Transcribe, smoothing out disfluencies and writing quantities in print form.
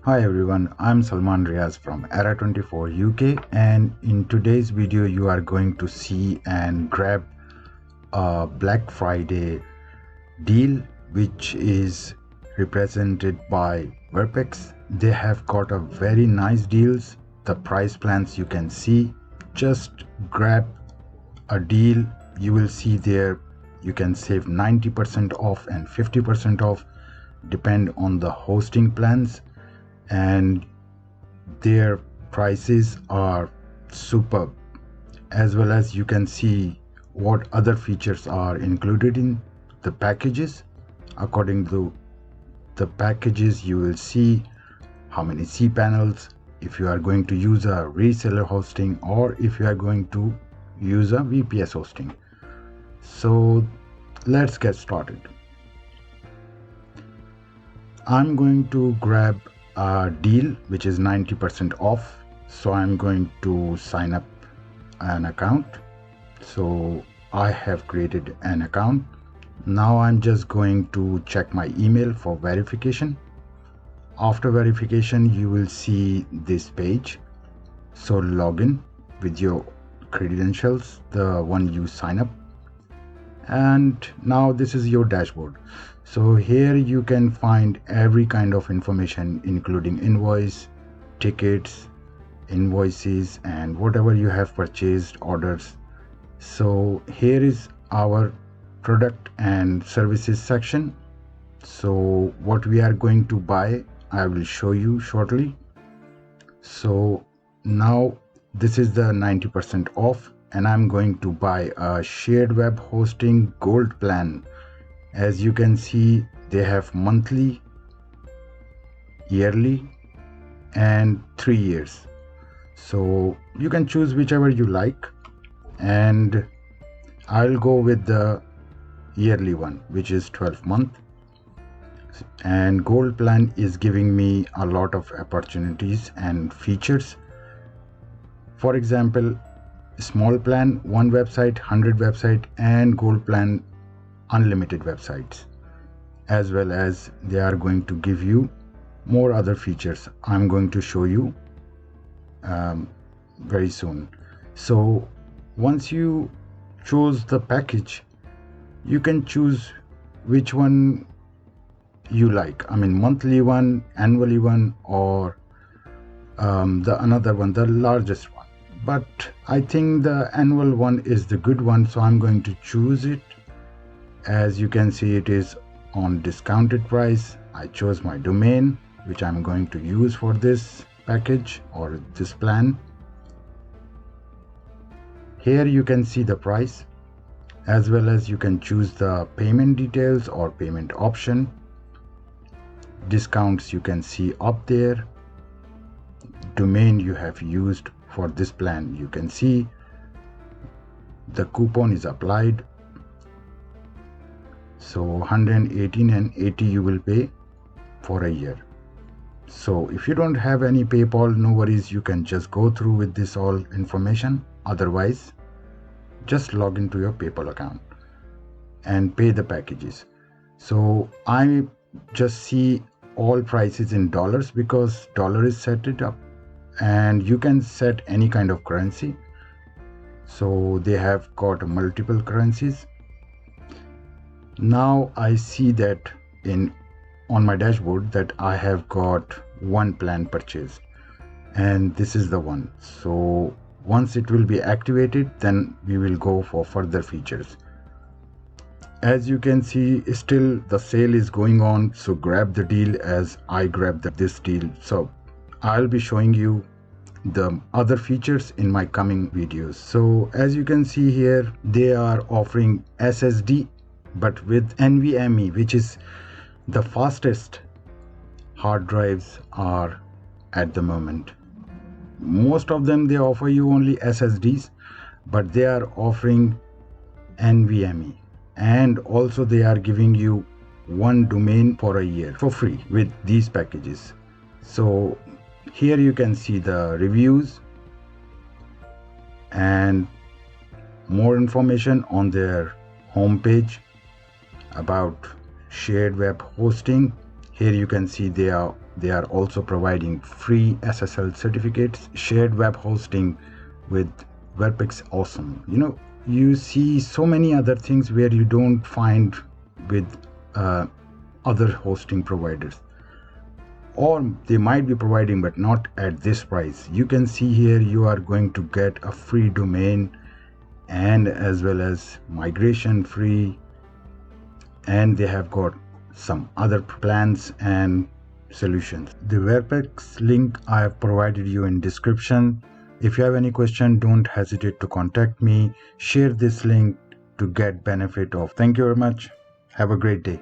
Hi everyone, I'm Salman Riaz from Era24 UK, and in today's video you are going to see and grab a Black Friday deal which is represented by Verpex. They have got a very nice deals. The price plans you can see. Just grab a deal. You will see there you can save 90% off and 50% off depend on the hosting plans, and their prices are superb, as well as you can see what other features are included in the packages. According to the packages, you will see how many cPanels, if you are going to use a reseller hosting or if you are going to use a VPS hosting. So let's get started. I'm going to grab a deal which is 90% off. So I'm going to sign up an account. So I have created an account. Now I'm just going to check my email for verification. After verification, you will see this page. So log in with your credentials, the one you sign up. And now this is your dashboard. So here you can find every kind of information, including invoice, tickets, invoices, and whatever you have purchased, orders. So here is our product and services section. So what we are going to buy, I will show you shortly. So now this is the 90% off, and I'm going to buy a shared web hosting gold plan. As you can see, they have monthly, yearly, and 3 years. So you can choose whichever you like, and I'll go with the yearly one, which is 12 month. And gold plan is giving me a lot of opportunities and features. For example, small plan, 1 website, 100 website, and gold plan, unlimited websites, as well as they are going to give you more other features I'm going to show you very soon. So once you choose the package, you can choose which one you like. I mean, monthly one, annually one, or the another one, the largest one. But I think the annual one is the good one, so I'm going to choose it. As you can see, it is on discounted price. I chose my domain, which I'm going to use for this package or this plan. Here you can see the price, as well as you can choose the payment details or payment option. Discounts you can see up there. Domain you have used for this plan, you can see the coupon is applied. So 118 and 80 you will pay for a year. So if you don't have any PayPal, no worries, you can just go through with this all information. Otherwise, just log into your PayPal account and pay the packages. So I just see all prices in dollars because dollar is set it up, and you can set any kind of currency. So they have got multiple currencies. Now I see that on my dashboard that I have got one plan purchased, and this is the one. So once it will be activated, then we will go for further features. As you can see, still the sale is going on, so grab the deal as I grabbed this deal. So I'll be showing you the other features in my coming videos. So as you can see here, they are offering SSD, but with NVMe, which is the fastest hard drives are at the moment. Most of them, they offer you only SSDs, but they are offering NVMe, and also they are giving you one domain for a year for free with these packages. So here you can see the reviews and more information on their homepage about shared web hosting. Here you can see they are They are also providing free SSL certificates, shared web hosting with Verpex. Awesome. You see so many other things where you don't find with other hosting providers, or they might be providing but not at this price. You can see here you are going to get a free domain and as well as migration free, and they have got some other plans and solutions. The Verpex link I have provided you in description. If you have any question, don't hesitate to contact me. Share this link to get benefit of. Thank you very much. Have a great day.